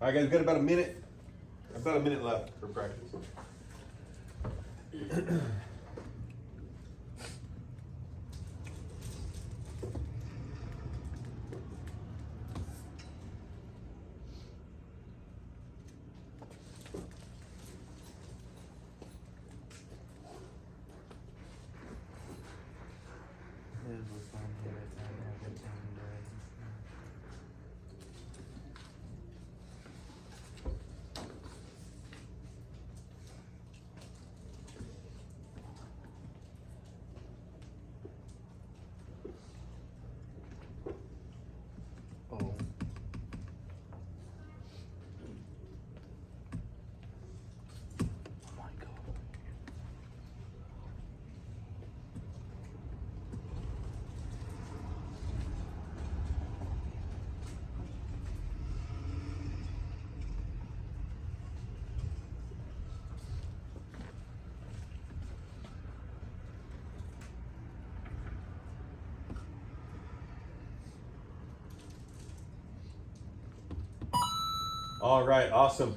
All right, guys, we've got about a minute left for practice. All right, awesome.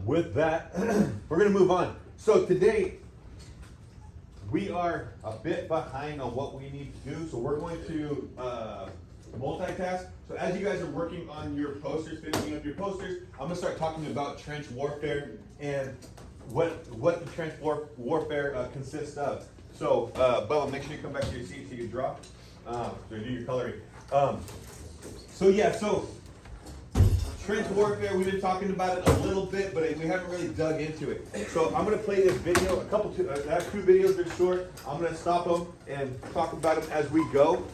With that, we're going to move on. So today, we are a bit behind on what we need to do. So we're going to multitask. So as you guys are working on your posters, finishing up your posters, I'm going to start talking about trench warfare and what the trench warfare consists of. So, Bella, make sure you come back to your seat so you can draw. So do your coloring. So trench warfare, we've been talking about it a little bit, but we haven't really dug into it. So I'm going to play this video, I have two videos, they're short. I'm going to stop them and talk about them as we go.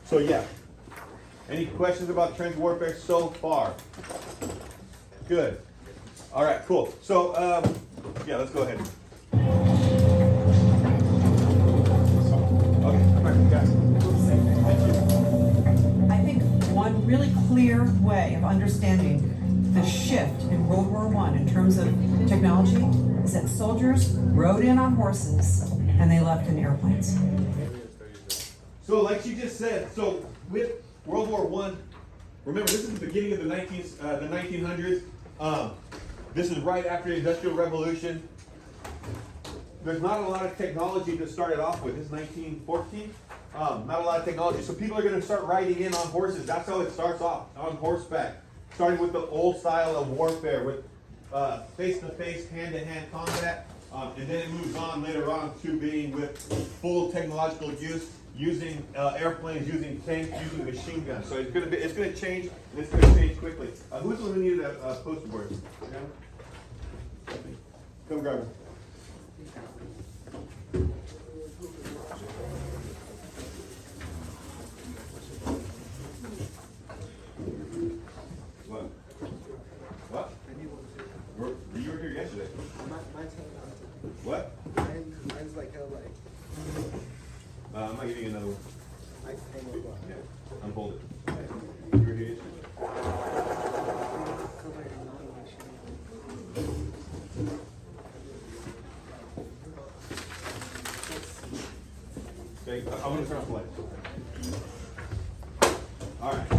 So yeah, any questions about trench warfare so far? Good. All right, cool. So yeah, let's go ahead. Okay, all right, guys. Thank you. I think one really clear way of understanding the shift in World War I in terms of technology is that soldiers rode in on horses and they left in airplanes. So like she just said, so with World War I, remember this is the beginning of the 1900s. This is right after the Industrial Revolution. There's not a lot of technology to start it off with. This is 1914. Not a lot of technology. So people are going to start riding in on horses. That's how it starts off, on horseback. Starting with the old style of warfare with face-to-face, hand-to-hand combat. And then it moves on later on to being with full technological use, using airplanes, using tanks, using machine guns. So it's going to change, and it's going to change quickly. Who's the one who needed a poster board? Come grab it. What? You were here yesterday. What? Mine's like hell like. I'm not getting another one. Yeah, unfold it. You were here yesterday. Okay, I'm gonna turn off the lights. All right.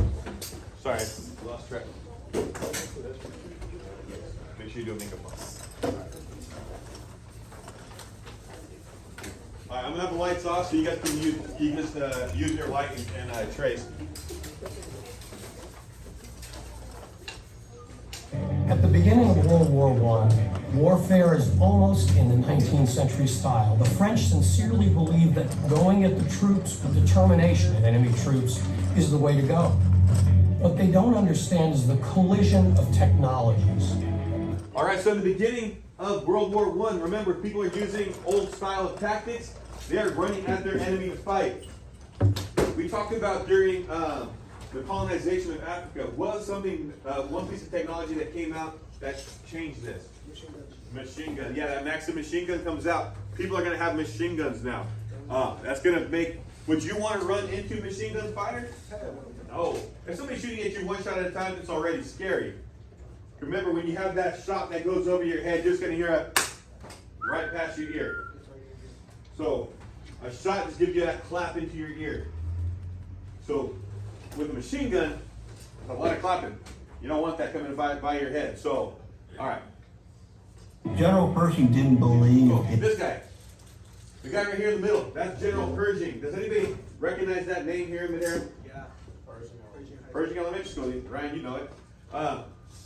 Sorry, lost track. Make sure you do a makeup on. All right, I'm gonna have the lights off so you guys can use your light and trace. At the beginning of World War I, warfare is almost in the 19th century style. The French sincerely believed that going at the troops with determination, at enemy troops, is the way to go. What they don't understand is the collision of technologies. All right, so in the beginning of World War I, remember, people are using old style of tactics. They are running at their enemy to fight. We talked about during the colonization of Africa, was something, one piece of technology that came out that changed this? Machine gun. Yeah, that Maxim machine gun comes out. People are going to have machine guns now. That's going to make, would you want to run into machine gun fighters? No. If somebody's shooting at you one shot at a time, it's already scary. Remember, when you have that shot that goes over your head, you're just going to hear a right past your ear. So a shot just gives you that clap into your ear. So with a machine gun, a lot of clapping. You don't want that coming by your head. So, all right. General Pershing didn't believe So, it. this guy. The guy right here in the middle. That's General Pershing. Does anybody recognize that name here in mid-air? Yeah. Pershing Elementary School. Ryan, you know it.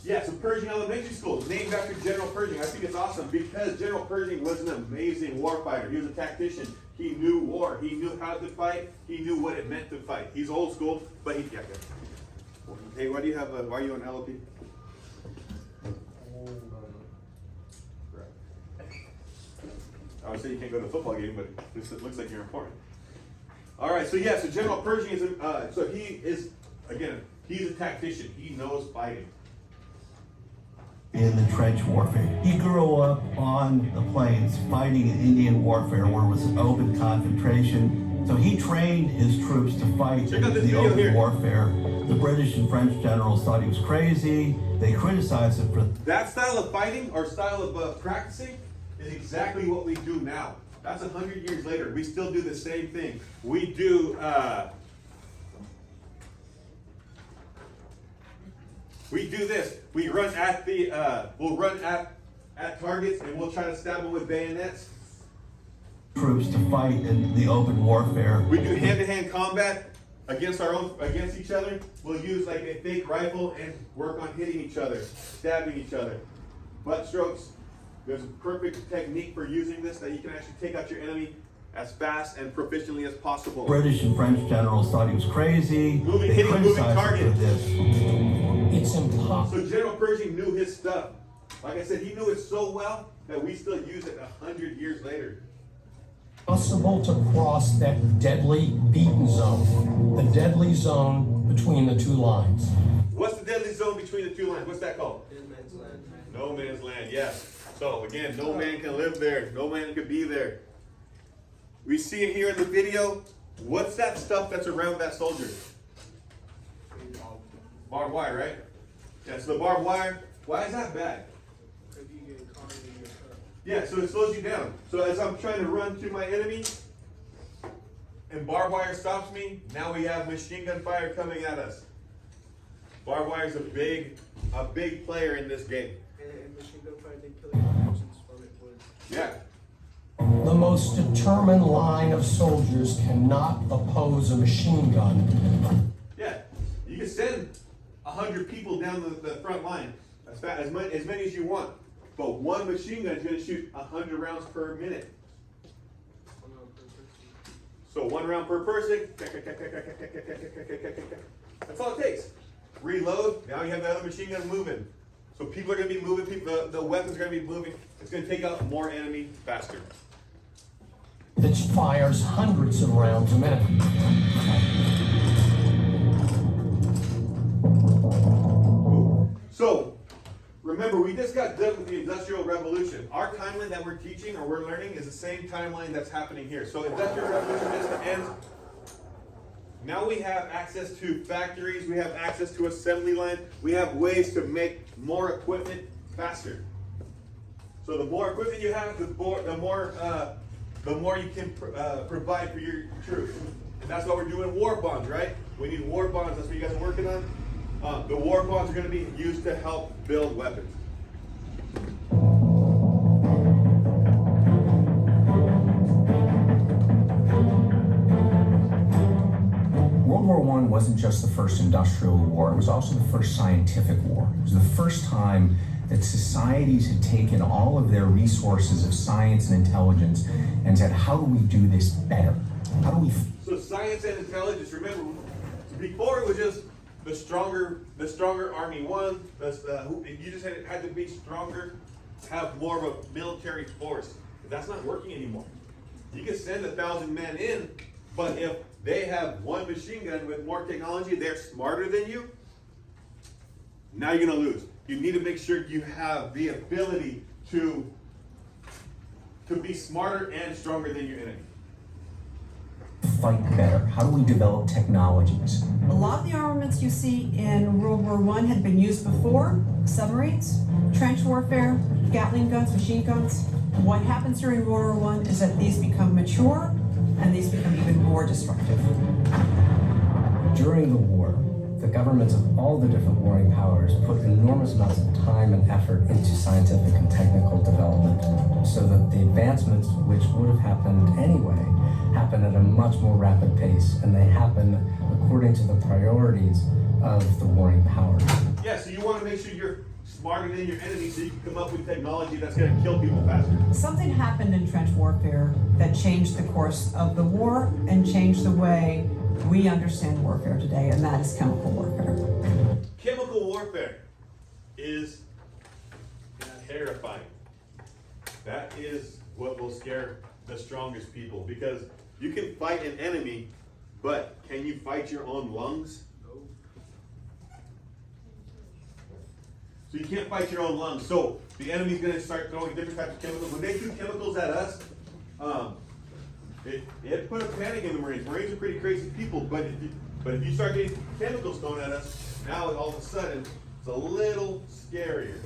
Yeah, so Pershing Elementary School, named after General Pershing. I think it's awesome because General Pershing was an amazing warfighter. He was a tactician. He knew war. He knew how to fight. He knew what it meant to fight. He's old school, but he, yeah. Hey, why do you have? Why are you on LLP? I would say you can't go to a football game, but it looks like you're important. All right, so yeah, so General Pershing is, so he is, again, he's a tactician. He knows fighting. In the trench warfare. He grew up on the plains fighting in Indian warfare where it was an open confrontation. So he trained his troops to fight Check out this in the video open here. warfare. The British and French generals thought he was crazy. They criticized him for That style of fighting or style of practicing is exactly what we do now. That's 100 years later. We still do the same thing. We do, this. We run at the, we'll run at targets and we'll try to stab them with bayonets. troops to fight in the open warfare. We do hand-to-hand combat against each other. We'll use like a fake rifle and work on hitting each other, stabbing each other. Butt strokes. There's a perfect technique for using this that you can actually take out your enemy as fast and proficiently as possible. British and French generals thought he was crazy. They Hitting moving criticized him targets. for this. It's impossible. So General Pershing knew his stuff. Like I said, he knew it so well that we still use it 100 years later. Possible to cross that deadly beaten zone, the deadly zone between the two lines. What's the deadly zone between the two lines? What's that called? Man's land. No man's land, yes. So again, no man can live there. No man can be there. We see it here in the video. What's that stuff that's around that soldier? Barbed wire, right? Yeah, so the barbed wire, why is that bad? If you get caught in your car. Yeah, so it slows you down. So as I'm trying to run to my enemy, and barbed wire stops me, now we have machine gun fire coming at us. Barbed wire is a big player in this game. And machine gun fire, they kill your persons from it. Yeah. The most determined line of soldiers cannot oppose a machine gun. Yeah. You can send 100 people down the front line, as many as you want. But one machine gun is going to shoot 100 rounds per minute. So 1 round per person. That's all it takes. Reload. Now you have the other machine gun moving. So people are going to be moving. The weapons are going to be moving. It's going to take out more enemy faster. That fires hundreds of rounds a minute. So, remember, we just got done with the Industrial Revolution. Our timeline that we're teaching or we're learning is the same timeline that's happening here. So, Industrial Revolution just ends. Now we have access to factories. We have access to assembly line. We have ways to make more equipment faster. So, the more equipment you have, the more you can provide for your troops. And that's why we're doing war bonds, right? We need war bonds. That's what you guys are working on. The war bonds are going to be used to help build weapons. World War I wasn't just the first industrial war, it was also the first scientific war. It was the first time that societies had taken all of their resources of science and intelligence and said, how do we do this better? How do we... So science and intelligence, remember, before it was just the stronger army won. You just had to be stronger, have more of a military force. But that's not working anymore. You can send 1,000 men in, but if they have one machine gun with more technology, they're smarter than you, now you're going to lose. You need to make sure you have the ability to be smarter and stronger than your enemy. Fight better? How do we develop technologies? A lot of the armaments you see in World War I had been used before: submarines, trench warfare, Gatling guns, machine guns. What happens during World War I is that these become mature and these become even more destructive. During the war, the governments of all the different warring powers put enormous amounts of time and effort into scientific and technical development so that the advancements which would have happened anyway happen at a much more rapid pace, and they happen according to the priorities of the warring powers. Yeah, so you want to make sure you're smarter than your enemy so you can come up with technology that's going to kill people faster. Something happened in trench warfare that changed the course of the war and changed the way we understand warfare today, and that is chemical warfare. Chemical warfare is terrifying. That is what will scare the strongest people, because you can fight an enemy, but can you fight your own lungs? So you can't fight your own lungs. So the enemy's going to start throwing different types of chemicals. When they threw chemicals at us, it put a panic in the Marines. Marines are pretty crazy people, but if you start getting chemicals thrown at us, now all of a sudden it's a little scarier.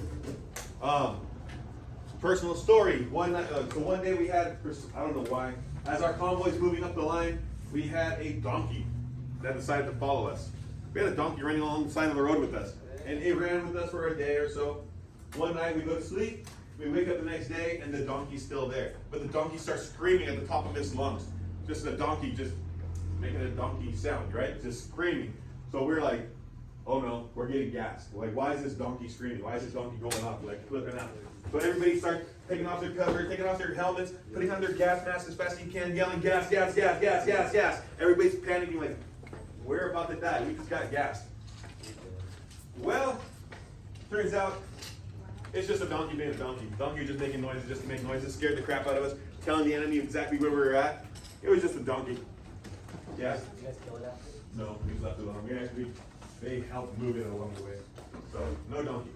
Personal story. One day we had, I don't know why, as our convoy's moving up the line, we had a donkey that decided to follow us. We had a donkey running along the side of the road with us, and it ran with us for a day or so. One night we go to sleep, we wake up the next day, and the donkey's still there. But the donkey starts screaming at the top of its lungs. Just a donkey just making a donkey sound, right? Just screaming. So we're like, oh no, we're getting gassed. Like, why is this donkey screaming? Why is this donkey going off, like flipping out? So everybody starts taking off their cover, taking off their helmets, putting on their gas masks as fast as you can, yelling gas, gas, gas, gas, gas, gas. Everybody's panicking like, we're about to die. We just got gassed. Well, turns out it's just a donkey being a donkey. Donkey was just making noises just to make noises, scared the crap out of us, telling the enemy exactly where we were at. It was just a donkey. Yeah. Did you guys kill it after? No, we left it alone. They helped move it along the way. So, no donkey.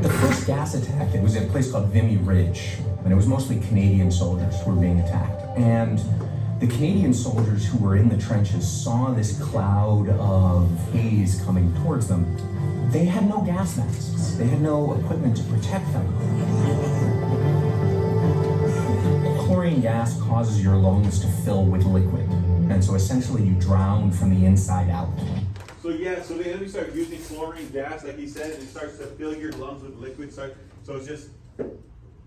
The first gas attack, it was at a place called Vimy Ridge, and it was mostly Canadian soldiers who were being attacked. And the Canadian soldiers who were in the trenches saw this cloud of haze coming towards them. They had no gas masks. They had no equipment to protect them. Chlorine gas causes your lungs to fill with liquid, and so essentially you drown from the inside out. So yeah, so the enemy starts using chlorine gas, like he said, and it starts to fill your lungs with liquid. So it's just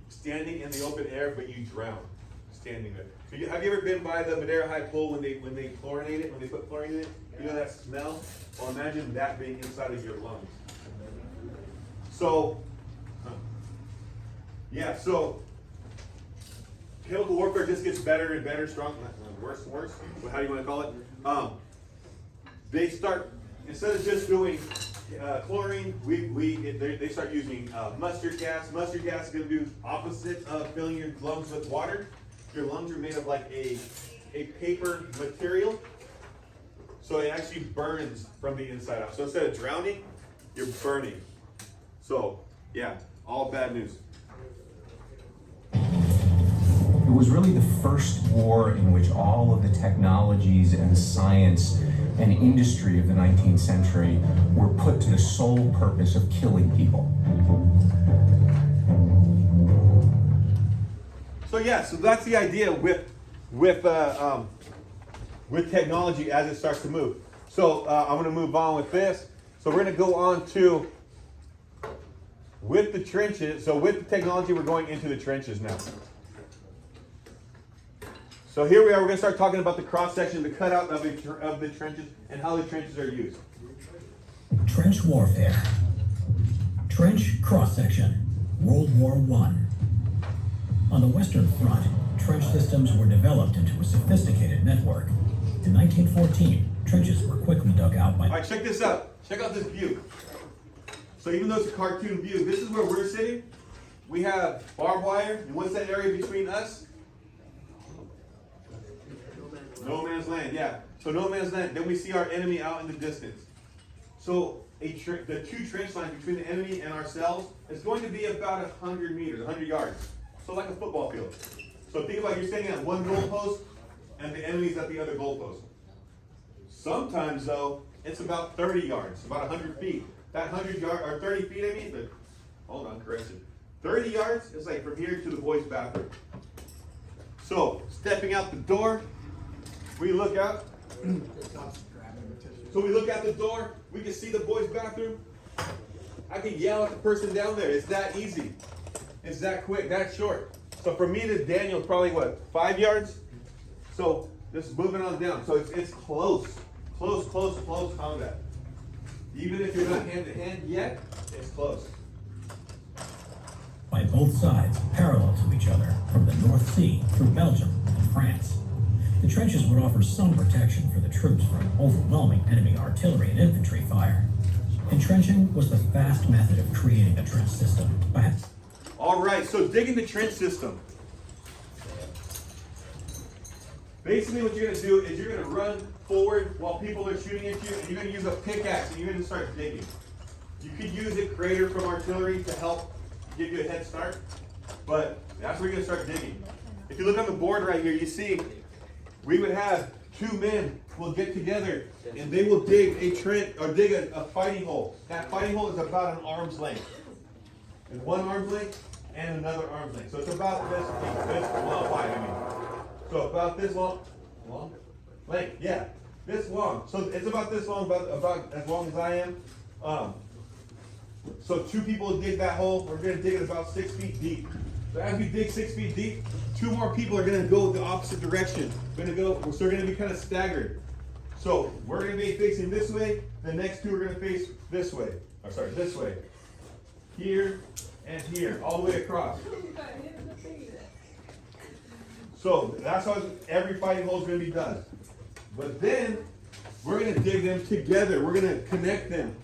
standing in the open air, but you drown standing there. So have you ever been by the Madeira High Pool when they chlorinate it, when they put chlorine in it? You know that smell? Well, imagine that being inside of your lungs. So, yeah, so chemical warfare just gets better and better, worse and worse. How do you want to call it? They start, instead of just doing chlorine, they start using mustard gas. Mustard gas is going to do opposite of filling your lungs with water. Your lungs are made of like a paper material, so it actually burns from the inside out. So instead of drowning, you're burning. So yeah, all bad news. It was really the first war in which all of the technologies and science and industry of the 19th century were put to the sole purpose of killing people. So yeah, so that's the idea with technology as it starts to move. So I'm going to move on with this. So we're going to go on to with the trenches. So with the technology, we're going into the trenches now. So here we are. We're going to start talking about the cross section, the cutout of the trenches, and how the trenches are used. Trench warfare. Trench cross section. World War I. On the Western Front, trench systems were developed into a sophisticated network. In 1914, trenches were quickly dug out by... All right, check this out. Check out this view. So even though it's a cartoon view, this is where we're sitting. We have barbed wire, and what's that area between us? No man's land, yeah. So no man's land. Then we see our enemy out in the distance. So the two trench lines between the enemy and ourselves is going to be about 100 meters, 100 yards. So like a football field. So think about you're standing at one goalpost and the enemy's at the other goalpost. Sometimes though, it's about 30 yards, about 100 feet. That 100 yards, or 30 feet I mean, hold on, correction. 30 yards is like from here to the boys' bathroom. So stepping out the door, we look out. So we look out the door, we can see the boys' bathroom. I can yell at the person down there. It's that easy. It's that quick, that short. So for me to Daniel, probably what, 5 yards? So just moving on down. So it's close combat. Even if you're not hand to hand yet, it's close. By both sides, parallel to each other, from the North Sea through Belgium and France. The trenches would offer some protection for the troops from overwhelming enemy artillery and infantry fire. Entrenching was the fast method of creating a trench system. All right, so digging the trench system. Basically what you're gonna do is you're gonna run forward while people are shooting at you, and you're gonna use a pickaxe and you're gonna start digging. You could use a crater from artillery to help give you a head start, but that's where you're gonna start digging. If you look on the board right here, you see we would have 2 men will get together and they will dig a trench or dig a fighting hole. That fighting hole is about an arm's length. And 1 arm's length and another arm's length. So it's about this well, wide, I mean. So about this long length, yeah, this long. So it's about this long, about as long as I am. So 2 people dig that hole. We're gonna dig it about 6 feet deep. So as we dig 6 feet deep, 2 more people are gonna go the opposite direction. So we're gonna be kind of staggered. So we're gonna be facing this way. The next 2 are gonna face this way. Or sorry, this way. Here and here, all the way across. So that's how every fighting hole is gonna be done. But then we're gonna dig them together. We're gonna connect them.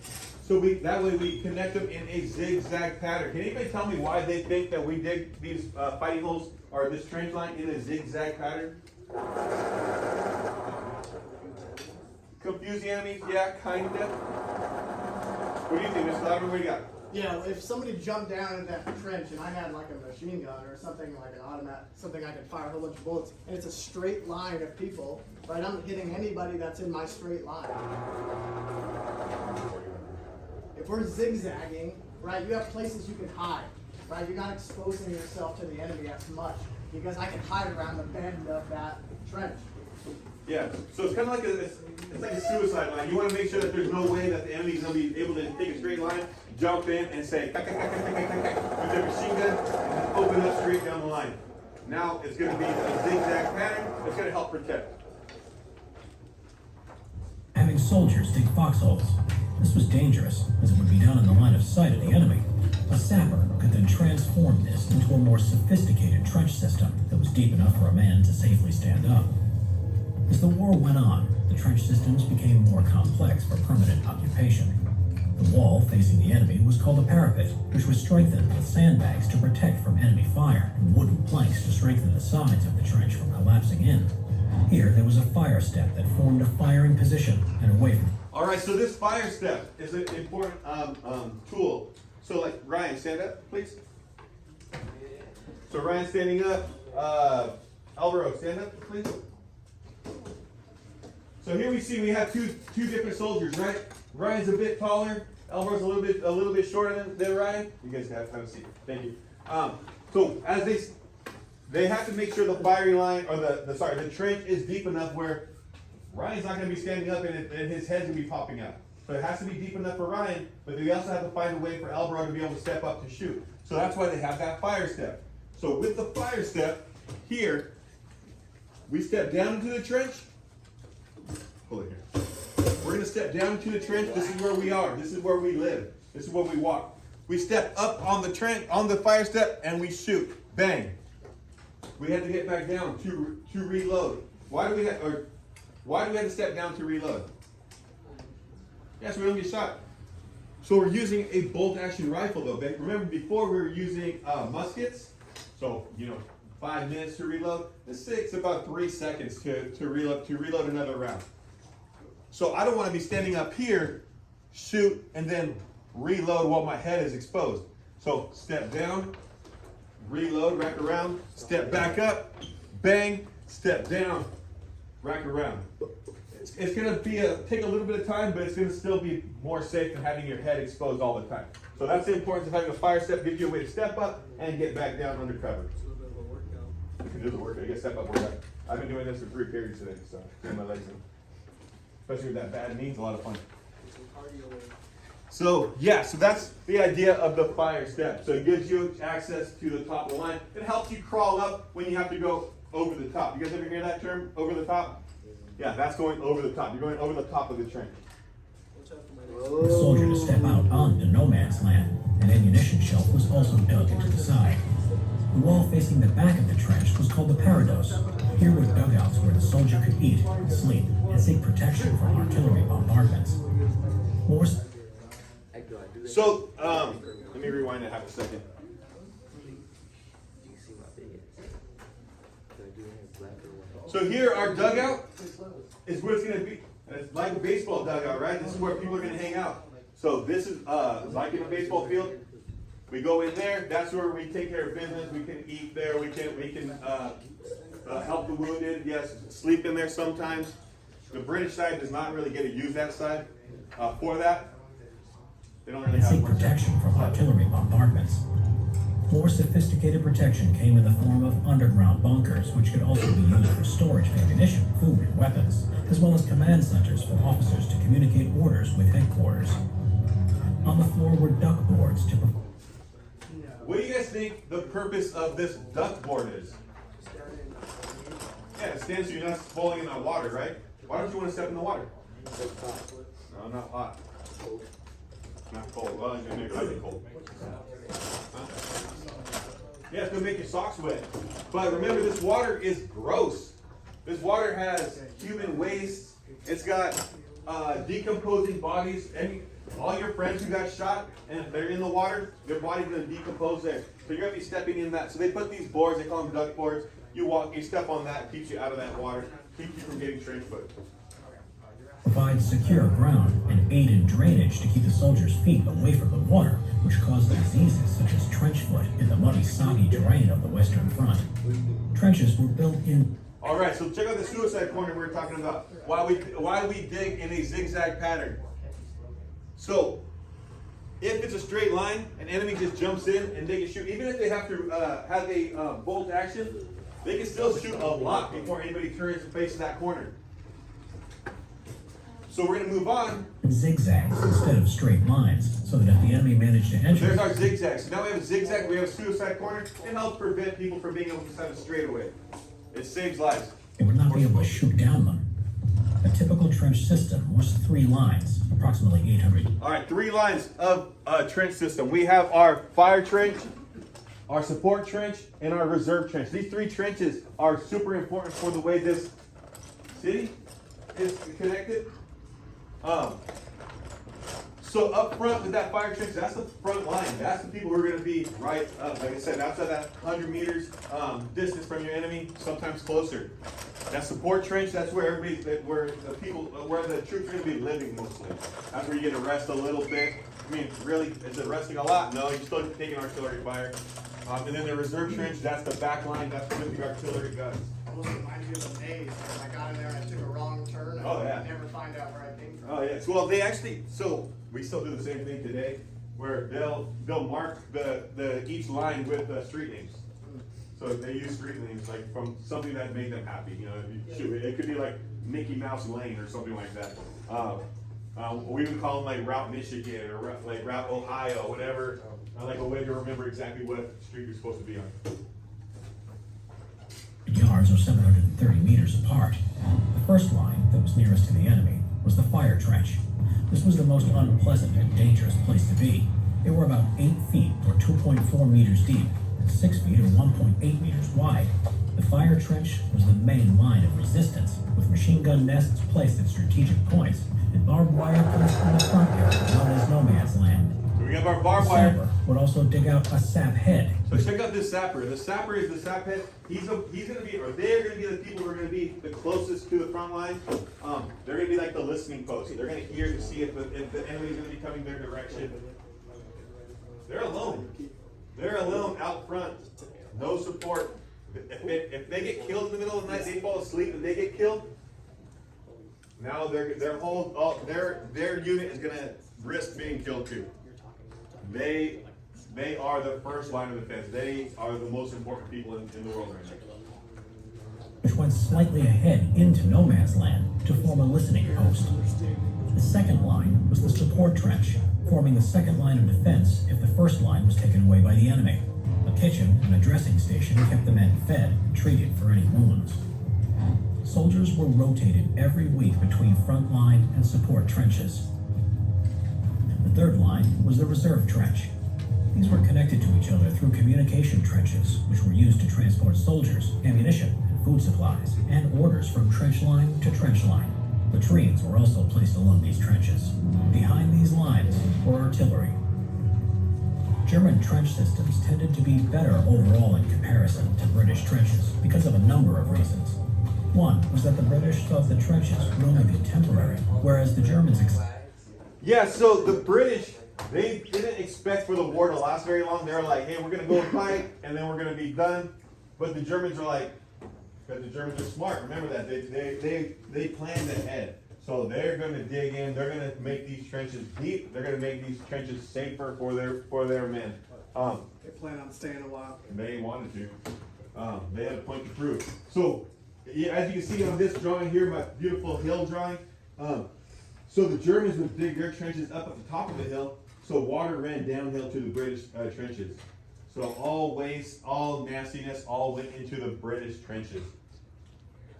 So that way we connect them in a zigzag pattern. Can anybody tell me why they think that we dig these fighting holes or this trench line in a zigzag pattern? Confuse the enemies? Yeah, kind of. What do you think, Mr. Louder? What do you got? Yeah, if somebody jumped down in that trench and I had like a machine gun or something like an automatic, something I could fire a whole bunch of bullets, and it's a straight line of people, right? I'm hitting anybody that's in my straight line. If we're zigzagging, right, you have places you can hide, right? You're not exposing yourself to the enemy as much because I can hide around the bend of that trench. Yeah, so it's kind of like it's like a suicide line. You want to make sure that there's no way that the enemy's going to be able to take a straight line, jump in, and say, with their machine gun, and then open up straight down the line. Now it's going to be a zigzag pattern. It's going to help protect. Having soldiers dig foxholes. This was dangerous, as it would be done in the line of sight of the enemy. A sapper could then transform this into a more sophisticated trench system that was deep enough for a man to safely stand up. As the war went on, the trench systems became more complex for permanent occupation. The wall facing the enemy was called a parapet, which was strengthened with sandbags to protect from enemy fire and wooden planks to strengthen the sides of the trench from collapsing in. Here, there was a fire step that formed a firing position and away from. All right, so this fire step is an important tool. So like, Ryan, stand up, please. So Ryan standing up. Alvaro, stand up, please. So here we see we have two different soldiers, right? Ryan's a bit taller. Alvaro's a little bit shorter than Ryan. You guys have a seat. Thank you. So as they have to make sure the firing line or the trench is deep enough where Ryan's not going to be standing up and his head's going to be popping out. So it has to be deep enough for Ryan, but they also have to find a way for Alvaro to be able to step up to shoot. So that's why they have that fire step. So with the fire step here, we step down into the trench. Hold it here. We're going to step down into the trench. This is where we are. This is where we live. This is where we walk. We step up on the trench, on the fire step, and we shoot. Bang. We had to get back down to reload. Why do we have to step down to reload? Yes, we don't get shot. So we're using a bolt action rifle though. Remember before we were using muskets. So 5 minutes to reload. This takes about 3 seconds to reload another round. So I don't want to be standing up here, shoot, and then reload while my head is exposed. So step down, reload, rack around, step back up, bang, step down, rack around. It's going to take a little bit of time, but it's going to still be more safe than having your head exposed all the time. So that's the importance of having a fire step. Gives you a way to step up and get back down under cover. It's a little bit of a workout. You can do the workout. You get step up, workout. I've been doing this for 3 periods today, so getting my legs in. especially with that bad knee, it's a lot of fun. Some cardio in. So yeah, so that's the idea of the fire step. So it gives you access to the top of the line. It helps you crawl up when you have to go over the top. You guys ever hear that term, over the top? Yeah, that's going over the top. You're going over the top of the trench. Watch out for my For the soldier to step out onto no man's land, an ammunition shelf was also dug into the side. The wall facing the back of the trench was called the parados. Here were dugouts where the soldier could eat, sleep, and seek protection from artillery bombardments. More So, let me rewind it half a second. So here, our dugout is where it's going to be. It's like a baseball dugout, right? This is where people are going to hang out. So this is like in a baseball field. We go in there. That's where we take care of business. We can eat there. We can help the wounded. Yes, sleep in there sometimes. The British side does not really get to use that side for that. They don't really and have seek much. protection from artillery bombardments. More sophisticated protection came in the form of underground bunkers, which could also be used for storage of ammunition, food, and weapons, as well as command centers for officers to communicate orders with headquarters. On the floor were duck boards to What do you guys think the purpose of this duck board is? Yeah, it stands so you're not falling in that water, right? Why don't you want to step in the water? No, not hot. Not cold. Well, it's gonna make it cold. Huh? Yeah, it's gonna make your socks wet. But remember, this water is gross. This water has human waste. It's got decomposing bodies. All your friends who got shot and if they're in the water, their body's gonna decompose there. So you're gonna be stepping in that. So they put these boards, they call them duck boards. You step on that, keeps you out of that water, keeps you from getting trench foot. provide secure ground and aid in drainage to keep the soldiers' feet away from the water, which caused diseases such as trench foot in the muddy, soggy terrain of the Western Front. Trenches were built in. All right, so check out the suicide corner we were talking about. Why we dig in a zigzag pattern. So, if it's a straight line, an enemy just jumps in and they can shoot. Even if they have to have a bolt action, they can still shoot a lot before anybody turns and faces that corner. So we're going to move on. Zigzags instead of straight lines, so that if the enemy managed to enter. There's our zigzag. So now we have a zigzag, we have a suicide corner. It helps prevent people from being able to just have a straightaway. It saves lives. They would not be able to shoot down them. A typical trench system was 3 lines, approximately 800. All right, 3 lines of trench system. We have our fire trench, our support trench, and our reserve trench. These 3 trenches are super important for the way this city is connected. So up front with that fire trench, that's the front line. That's the people who are going to be right up, like I said, outside that 100 meters distance from your enemy, sometimes closer. That support trench, that's where where the troops are going to be living mostly. That's where you get to rest a little bit. I mean, really, is it resting a lot? No, you're still taking artillery fire. And then the reserve trench, that's the back line. That's with the artillery guns. Almost reminds me of a maze. Like I got in there and I took a wrong turn and Oh, yeah. I never find out where I came from. Oh yeah. So, well, they actually. So we still do the same thing today, where they'll mark the each line with street names. So they use street names like from something that made them happy. You know, shoot, it could be like Mickey Mouse Lane or something like that. We would call them like Route Michigan or like Route Ohio, whatever. Like a way to remember exactly what street you're supposed to be on. Yards or 730 meters apart. The first line that was nearest to the enemy was the fire trench. This was the most unpleasant and dangerous place to be. They were about 8 feet or 2.4 meters deep and 6 feet or 1.8 meters wide. The fire trench was the main line of resistance, with machine gun nests placed at strategic points and barbed wire placed in the front area known as no man's land. So we have our barbed The wire. sapper would also dig out a sap head. So check out this sapper. The sapper is the sap head. He's gonna be, or they're gonna be the people who are gonna be the closest to the front line. They're gonna be like the listening post. They're gonna hear to see if the enemy's gonna be coming their direction. They're alone. They're alone out front. No support. If they get killed in the middle of the night, they fall asleep and they get killed. Now their unit is gonna risk being killed too. They are the first line of defense. They are the most important people in the world right now. which went slightly ahead into no man's land to form a listening post. The second line was the support trench, forming the second line of defense if the first line was taken away by the enemy. A kitchen and a dressing station kept the men fed and treated for any wounds. Soldiers were rotated every week between front line and support trenches. The third line was the reserve trench. These were connected to each other through communication trenches, which were used to transport soldiers, ammunition, and food supplies, and orders from trench line to trench line. Latrines were also placed along these trenches. Behind these lines were artillery. German trench systems tended to be better overall in comparison to British trenches because of a number of reasons. One was that the British thought the trenches would only be temporary, whereas the Germans Yeah, so the British, they didn't expect for the war to last very long. They were like, hey, we're going to go fight, and then we're going to be done. But the Germans are like, because the Germans are smart. Remember that. They planned ahead. So they're going to dig in. They're going to make these trenches deep. They're going to make these trenches safer for their men. They plan on staying a while. They wanted to. They had a point to prove. So, yeah, as you can see on this drawing here, my beautiful hill drawing, so the Germans would dig their trenches up at the top of the hill, so water ran downhill to the British trenches. So all waste, all nastiness, all went into the British trenches.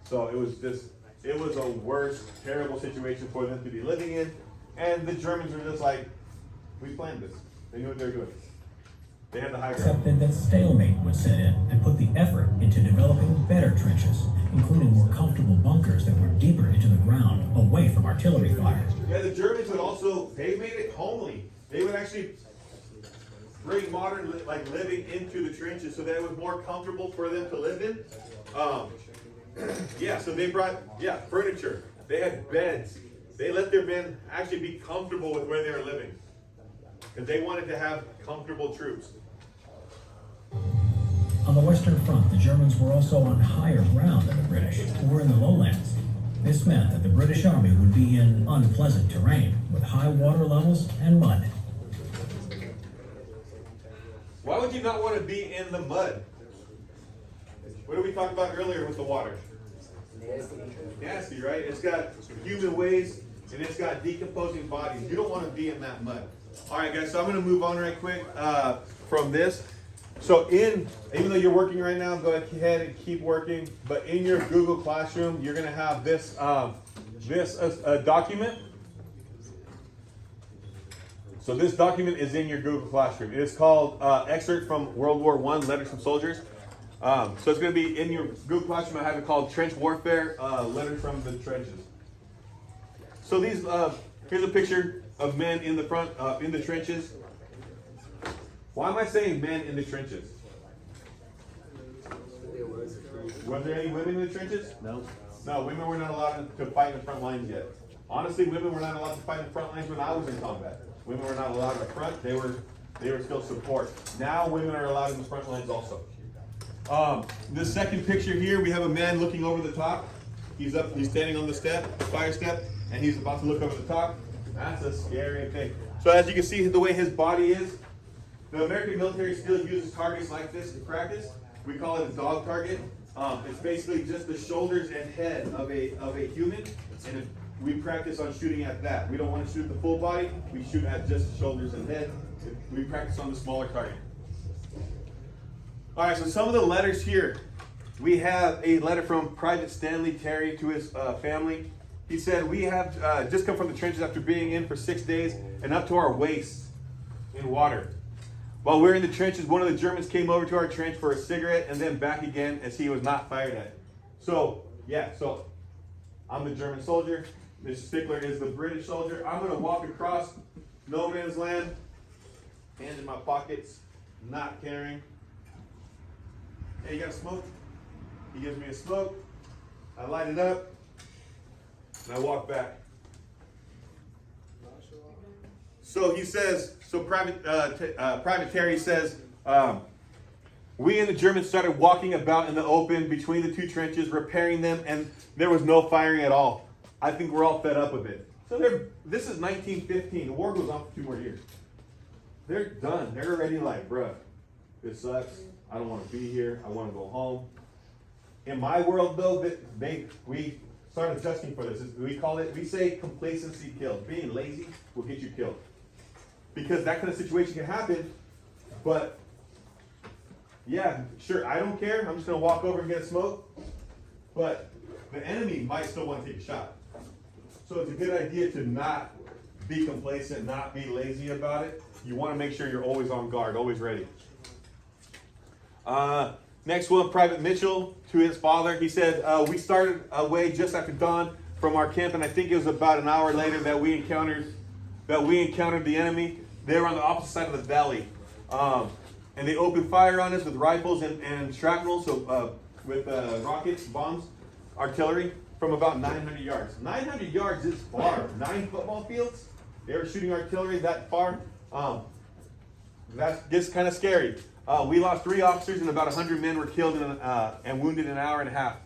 So it was a worse, terrible situation for them to be living in, and the Germans were just like, we planned this. They knew what they were doing. They had the high ground. accepted that stalemate would set in and put the effort into developing better trenches, including more comfortable bunkers that were deeper into the ground, away from artillery fire. Yeah, the Germans would also, they made it homely. They would actually bring modern living into the trenches so that it was more comfortable for them to live in. Yeah, so they brought, furniture. They had beds. They let their men actually be comfortable with where they were living. Because they wanted to have comfortable troops. On the Western Front, the Germans were also on higher ground than the British, who were in the lowlands. This meant that the British Army would be in unpleasant terrain, with high water levels and mud. Why would you not want to be in the mud? What did we talk about earlier with the water? Nasty, right? It's got human waste and it's got decomposing bodies. You don't want to be in that mud. All right, guys, so I'm going to move on right quick from this. So even though you're working right now, go ahead and keep working. But in your Google Classroom, you're going to have this document. So this document is in your Google Classroom. It is called Excerpt from World War I, Letters from Soldiers. So it's going to be in your Google Classroom. I have it called Trench Warfare, Letters from the Trenches. So these, here's a picture of men in the front, in the trenches. Why am I saying men in the trenches? Were there any women in the trenches? No. No, women were not allowed to fight in the front lines yet. Honestly, women were not allowed to fight in the front lines when I was in combat. Women were not allowed in the front. They were still support. Now women are allowed in the front lines also. The second picture here, we have a man looking over the top. He's standing on the fire step, and he's about to look over the top. That's a scary thing. So as you can see the way his body is, the American military still uses targets like this in practice. We call it a dog target. It's basically just the shoulders and head of a human, and we practice on shooting at that. We don't want to shoot the full body. We shoot at just the shoulders and head. We practice on the smaller target. All right, so some of the letters here. We have a letter from Private Stanley Terry to his family. He said, we have just come from the trenches after being in for 6 days and up to our waists in water. While we're in the trenches, one of the Germans came over to our trench for a cigarette and then back again as he was not fired at. So, so I'm the German soldier. Mr. Stickler is the British soldier. I'm going to walk across no man's land, hands in my pockets, not caring. Hey, you got a smoke? He gives me a smoke. I light it up, and I walk back. So he says, Private Terry says, we and the Germans started walking about in the open between the two trenches, repairing them, and there was no firing at all. I think we're all fed up with it. So this is 1915. The war goes on for 2 more years. They're done. They're already like, bruh, this sucks. I don't want to be here. I want to go home. In my world, though, we start adjusting for this. We say complacency kills. Being lazy will get you killed. Because that kind of situation can happen, but yeah, sure, I don't care. I'm just gonna walk over and get a smoke. But the enemy might still want to take a shot. So it's a good idea to not be complacent, not be lazy about it. You want to make sure you're always on guard, always ready. Next one, Private Mitchell, to his father. He said, we started away just after dawn from our camp, and I think it was about an hour later that we encountered the enemy. They were on the opposite side of the valley. And they opened fire on us with rifles and shrapnel, so with rockets, bombs, artillery, from about 900 yards. 900 yards is far. 9 football fields. They were shooting artillery that far. That gets kind of scary. We lost 3 officers and about 100 men were killed and wounded in an hour and a half.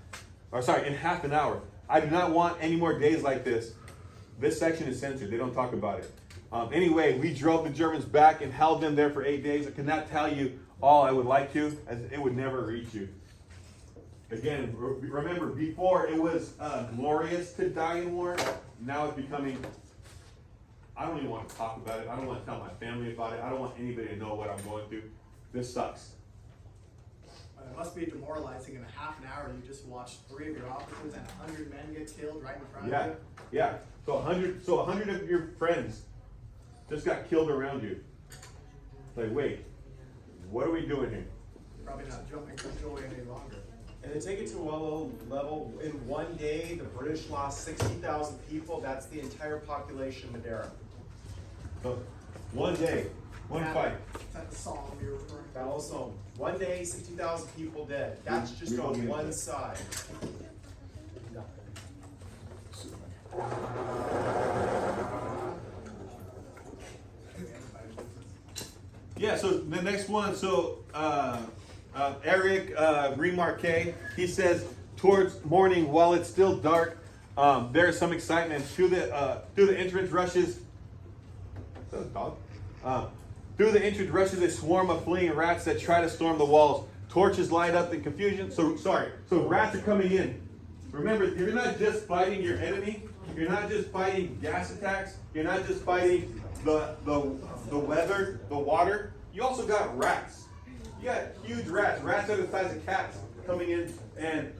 In half an hour. I do not want any more days like this. This section is censored. They don't talk about it. Anyway, we drove the Germans back and held them there for 8 days. I cannot tell you all I would like to, as it would never reach you. Again, remember, before it was glorious to die in war. Now it's becoming, I don't even want to talk about it. I don't want to tell my family about it. I don't want anybody to know what I'm going through. This sucks. It must be demoralizing. In a half an hour, you just watched 3 of your officers and 100 men get killed right in front of you. Yeah. So 100 of your friends just got killed around you. Like, wait, what are we doing here? Probably not jumping for joy any longer. And to take it to a low level, in one day, the British lost 60,000 people. That's the entire population of Madeira. So, one day, one fight. That's the song you're referring to. That also, one day, 60,000 people dead. That's just on one side. Yeah, so the next one, Eric Remarque, he says, towards morning, while it's still dark, there is some excitement. Through the entrance rushes, is that a dog? Through the entrance rushes a swarm of fleeing rats that try to storm the walls. Torches light up in confusion. So rats are coming in. Remember, you're not just fighting your enemy. You're not just fighting gas attacks. You're not just fighting the weather, the water. You also got rats. You got huge rats. Rats are the size of cats coming in and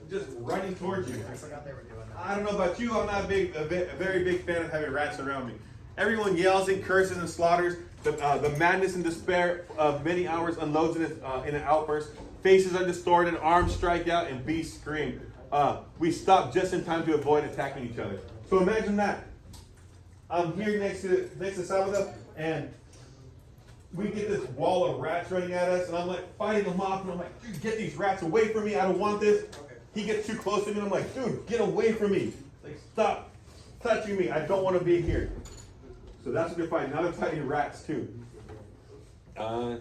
just running towards you. I forgot they were doing that. I don't know about you. I'm not a very big fan of having rats around me. Everyone yells and curses and slaughters. The madness and despair of many hours unloads in an outburst. Faces are distorted, arms strike out, and beasts scream. We stop just in time to avoid attacking each other. So imagine that. I'm here next to Salvador, and we get this wall of rats running at us, and I'm like fighting them off, and I'm like, dude, get these rats away from me. I don't want this. He gets too close to me, and I'm like, dude, get away from me. Like, stop touching me. I don't want to be here. So that's what they're fighting. Now they're fighting rats too. All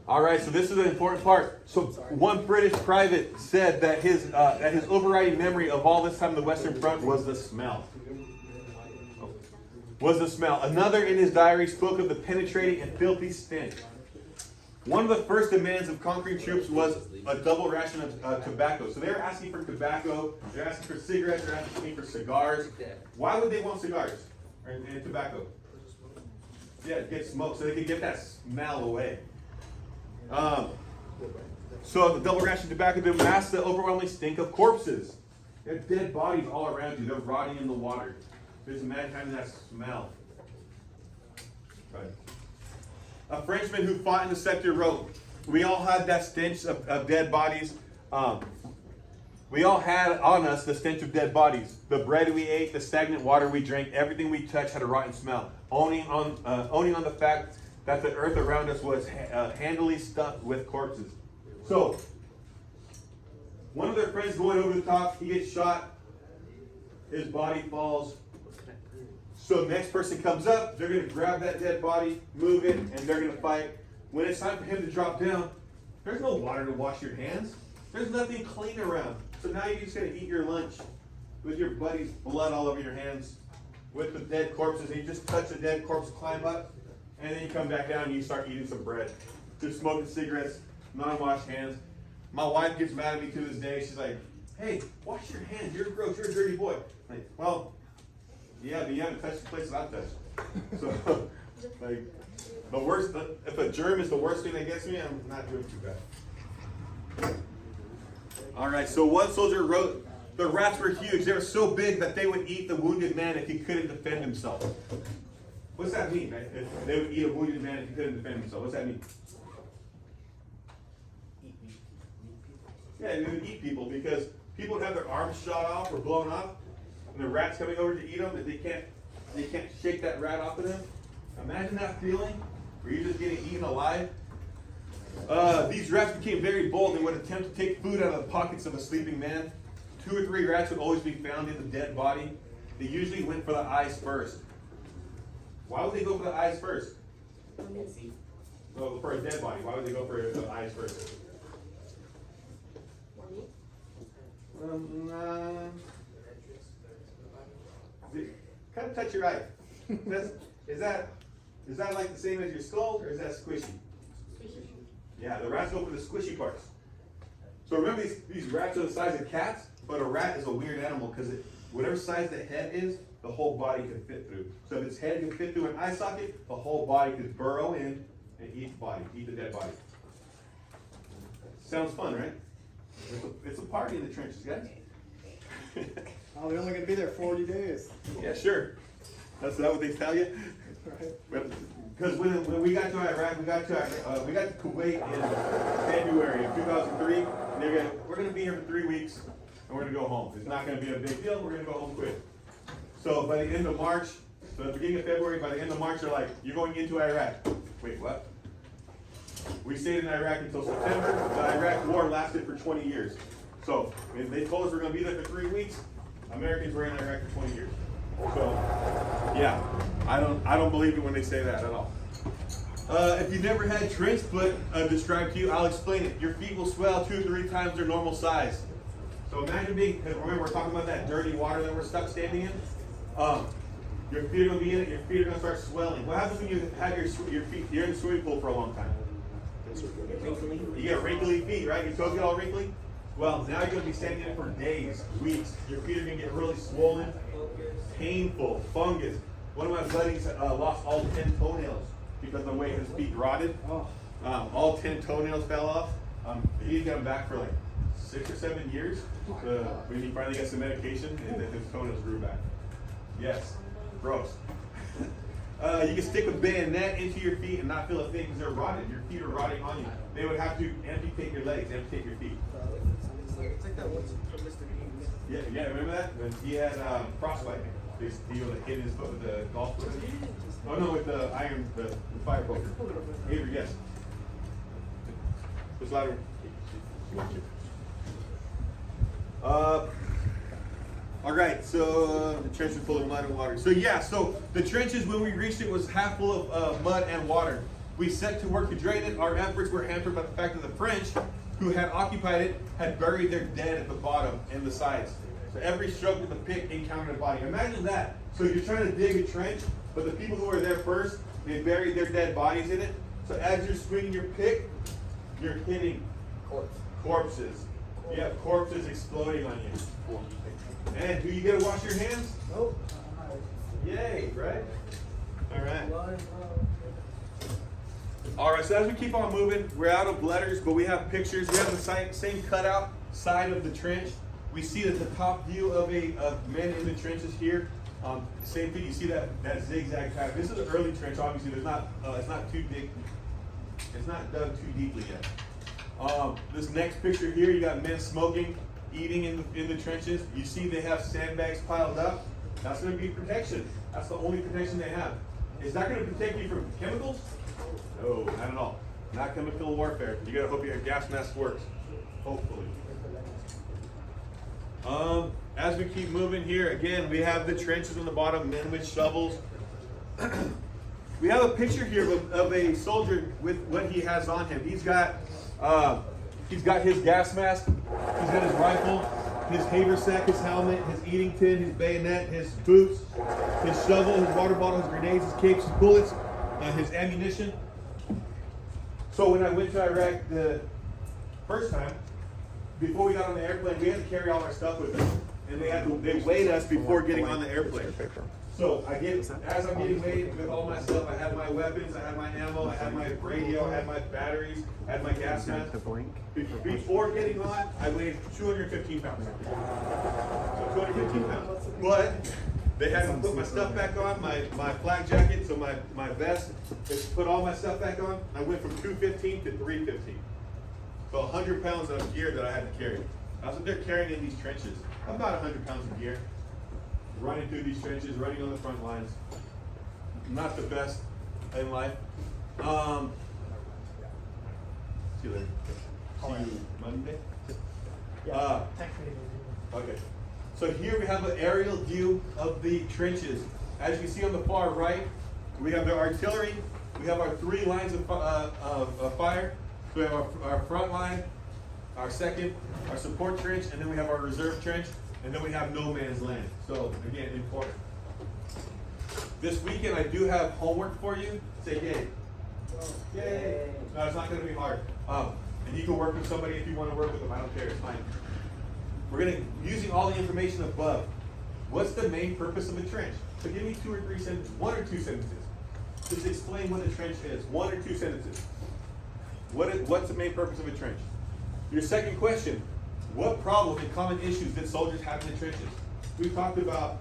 right, so this is an important part. So one British private said that his overriding memory of all this time in the Western Front was the smell. Another in his diary spoke of the penetrating and filthy stench. One of the first demands of conquering troops was a double ration of tobacco. So they were asking for tobacco, they're asking for cigarettes, they're asking for cigars. Why would they want cigars and tobacco? Yeah, get smoked so they could get that smell away. So the double ration tobacco to mask the overwhelming stink of corpses. There are dead bodies all around you. They're rotting in the water. Just imagine having that smell. Right. A Frenchman who fought in the sector wrote, we all had that stench of dead bodies. We all had on us the stench of dead bodies. The bread we ate, the stagnant water we drank, everything we touched had a rotten smell. Owning on the fact that the earth around us was handily stuffed with corpses. So, one of their friends going over the top, he gets shot, his body falls. So the next person comes up, they're going to grab that dead body, move it, and they're going to fight. When it's time for him to drop down, there's no water to wash your hands. There's nothing clean around. So now you're just going to eat your lunch with your buddy's blood all over your hands, with the dead corpses, and you just touch the dead corpse, climb up, and then you come back down and you start eating some bread. Just smoking cigarettes, non-washed hands. My wife gets mad at me to this day. She's like, hey, wash your hands. You're gross. You're a dirty boy. I'm like, well, yeah, but you haven't touched the places I've touched. So, like, the worst, if a germ is the worst thing that gets me, I'm not doing too bad. All right, so one soldier wrote, the rats were huge. They were so big that they would eat the wounded man if he couldn't defend himself. What's that mean, right? If they would eat a wounded man if he couldn't defend himself. What's that mean? Yeah, they would eat people because people would have their arms shot off or blown off, and the rat's coming over to eat them, and they can't shake that rat off of them. Imagine that feeling where you're just getting eaten alive. These rats became very bold and would attempt to take food out of the pockets of a sleeping man. 2 or 3 rats would always be found in the dead body. They usually went for the eyes first. Why would they go for the eyes first? Well, for a dead body, why would they go for the eyes first? Kind of touch your eye. Is that like the same as your skull, or is that squishy? Yeah, the rats go for the squishy parts. So remember, these rats are the size of cats, but a rat is a weird animal because whatever size the head is, the whole body can fit through. So if its head can fit through an eye socket, the whole body could burrow in and eat the dead body. Sounds fun, right? It's a party in the trenches, guys. Oh, they're only gonna be there 40 days. Yeah, sure. That's what they tell you. Right. Because when we got to Iraq, we got to Kuwait in February of 2003. And we're gonna be here for 3 weeks, and we're gonna go home. It's not gonna be a big deal. We're gonna go home quick. So by the end of March, so at the beginning of February, by the end of March, they're like, "You're going into Iraq." Wait, what? We stayed in Iraq until September. The Iraq War lasted for 20 years. So if they told us we're gonna be there for 3 weeks, Americans were in Iraq for 20 years. So yeah, I don't believe it when they say that at all. If you've never had trench foot described to you, I'll explain it. Your feet will swell 2 or 3 times their normal size. So imagine because remember we're talking about that dirty water that we're stuck standing in. Your feet are gonna be in it. Your feet are gonna start swelling. What happens when you have your feet? You're in the swimming pool for a long time. You get wrinkly feet, right? Your toes get all wrinkly. Well, now you're gonna be standing in it for days, weeks. Your feet are gonna get really swollen, painful, fungus. One of my buddies lost all 10 toenails because of the way his feet rotted. All 10 toenails fell off. He got them back for like 6 or 7 years. When he finally got some medication, and then his toenails grew back. Yes, gross. You can stick a bayonet into your feet and not feel a thing because they're rotted. Your feet are rotting on you. They would have to amputate your legs, amputate your feet. It's like that one from Mr. Bean. Yeah, remember that? When he had frostbite. He hit his foot with the golf club. Oh no, with the iron, the fire poker. Avery, yes. Just louder. All right, so the trench is full of mud and water. So yeah, so the trenches when we reached it was half full of mud and water. We set to work to drain it. Our efforts were hampered by the fact that the French, who had occupied it, had buried their dead at the bottom and the sides. So every stroke with the pick encountered a body. Imagine that. So you're trying to dig a trench, but the people who were there first, they buried their dead bodies in it. So as you're swinging your pick, you're hitting corpses. You have corpses exploding on you. And do you get to wash your hands? Nope. Yay, right? All right. All right, so as we keep on moving, we're out of letters, but we have pictures. We have the same cutout side of the trench. We see that the top view of men in the trenches here. Same thing. You see that zigzag pattern. This is an early trench. Obviously, it's not too big. It's not dug too deeply yet. This next picture here, you got men smoking, eating in the trenches. You see they have sandbags piled up. That's going to be protection. That's the only protection they have. Is that going to protect you from chemicals? No, not at all. Not chemical warfare. You got to hope your gas mask works. Hopefully. As we keep moving here, again, we have the trenches on the bottom, men with shovels. We have a picture here of a soldier with what he has on him. He's got his gas mask, he's got his rifle, his haversack, his helmet, his eating tin, his bayonet, his boots, his shovel, his water bottle, his grenades, his capes, his bullets, his ammunition. So when I went to Iraq the first time, before we got on the airplane, we had to carry all our stuff with us. And they weighed us before getting on the airplane. So as I'm getting weighed with all my stuff, I had my weapons, I had my ammo, I had my radio, I had my batteries, I had my gas mask. Before getting on, I weighed 215 pounds. So 215 pounds. But they had to put my stuff back on, my flak jacket, so my vest, they put all my stuff back on. I went from 215 to 315. So 100 pounds of gear that I had to carry. That's what they're carrying in these trenches. About 100 pounds of gear. Running through these trenches, running on the front lines. Not the best in life. See you later. See you Monday? Okay. So here we have an aerial view of the trenches. As you see on the far right, we have the artillery. We have our 3 lines of fire. So we have our front line, our second, our support trench, and then we have our reserve trench. And then we have no man's land. So again, important. This weekend I do have homework for you. Say yay. Yay. No, it's not going to be hard. And you can work with somebody if you want to work with them. I don't care. It's fine. We're going to, using all the information above, what's the main purpose of a trench? So give me 2 or 3 sentences, 1 or 2 sentences. Just explain what a trench is. 1 or 2 sentences. What's the main purpose of a trench? Your second question. What problem and common issues did soldiers have in the trenches? We talked about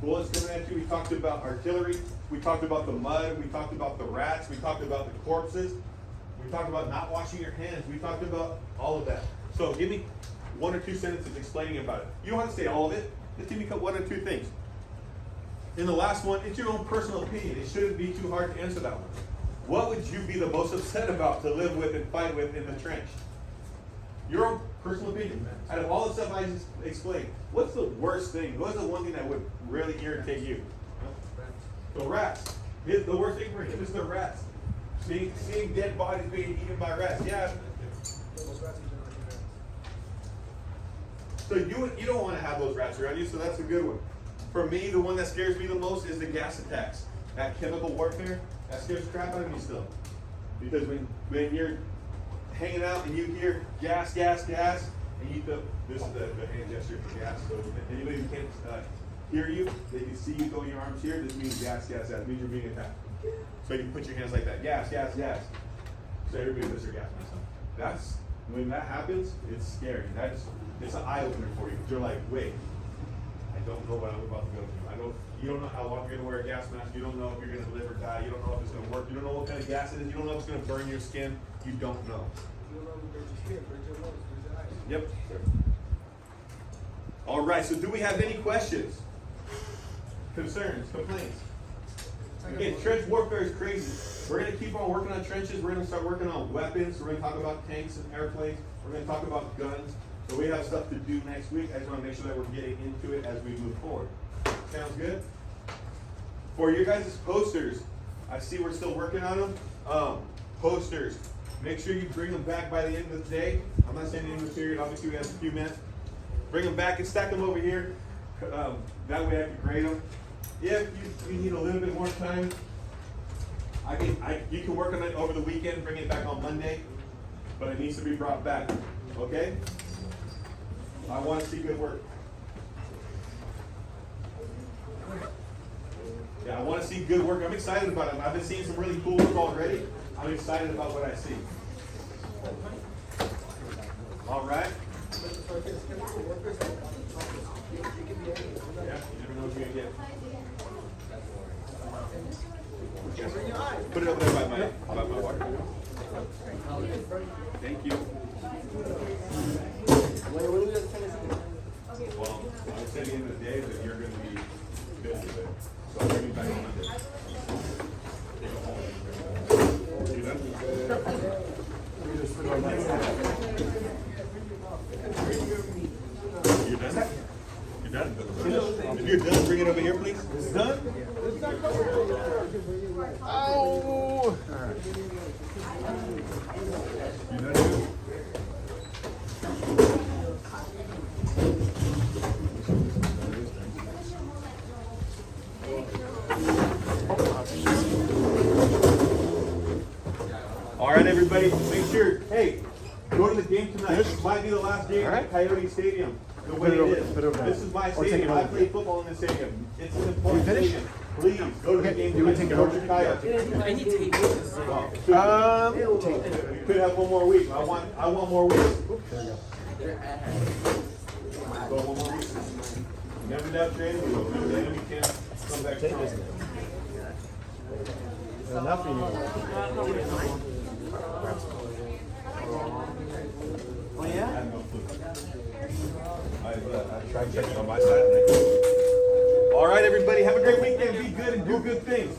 bullets coming at you. We talked about artillery. We talked about the mud. We talked about the rats. We talked about the corpses. We talked about not washing your hands. We talked about all of that. So give me 1 or 2 sentences explaining about it. You don't have to say all of it. Just give me 1 or 2 things. In the last one, it's your own personal opinion. It shouldn't be too hard to answer that one. What would you be the most upset about to live with and fight with in the trench? Your own personal opinion. Out of all the stuff I just explained, what's the worst thing? What's the one thing that would really irritate you? The rats. The worst thing for him is the rats. Seeing dead bodies being eaten by rats. Yeah. So you don't want to have those rats around you, so that's a good one. For me, the one that scares me the most is the gas attacks. That chemical warfare, that scares the crap out of me still. Because when you're hanging out and you hear gas, gas, gas, and you feel, this is the hand gesture for gas, so anybody who can't hear you, they can see you throwing your arms here, this means gas, gas, gas, it means you're being attacked. So you put your hands like that, gas, gas, gas. So everybody puts their gas on themselves. When that happens, it's scary. It's an eye-opener for you. You're like, wait, I don't know what I'm about to go through. You don't know how long you're gonna wear a gas mask. You don't know if you're gonna live or die. You don't know if it's gonna work. You don't know what kind of gas it is. You don't know if it's gonna burn your skin. You don't know. Yep. All right, so do we have any questions? Concerns, complaints? Again, trench warfare is crazy. We're going to keep on working on trenches. We're going to start working on weapons. We're going to talk about tanks and airplanes. We're going to talk about guns. So we have stuff to do next week. I just want to make sure that we're getting into it as we move forward. Sounds good? For your guys' posters, I see we're still working on them. Posters. Make sure you bring them back by the end of the day. I'm not saying the end of the period. Obviously, we have a few minutes. Bring them back and stack them over here. That way I can grade them. If you need a little bit more time, you can work on it over the weekend, bring it back on Monday, but it needs to be brought back. Okay? I want to see good work. Yeah, I want to see good work. I'm excited about it. I've been seeing some really cool work already. I'm excited about what I see. All right. Yeah, you never know what you're gonna get. Put it over there by my water. Thank you. Well, I said at the end of the day that you're gonna be busy with it. So I'll bring you back on Monday. You done? You're done? You're done? If you're done, bring it over here, please. It's done? Oh! You done too? All right, everybody, make sure, hey, Go to the game tonight. This might be the last game at Coyote Stadium. The way it is. This is my stadium. I play football in the stadium. It's an important stadium. Please go to the game tonight. Support your Coyotes. I need tape. You could have one more week. I want more weeks. Go one more week. Never doubt your enemy. Remember the enemy can't come back strong. Enough anymore. Oh yeah? I have no clue. I tried checking on my side. All right, everybody, have a great weekend. Be good and do good things.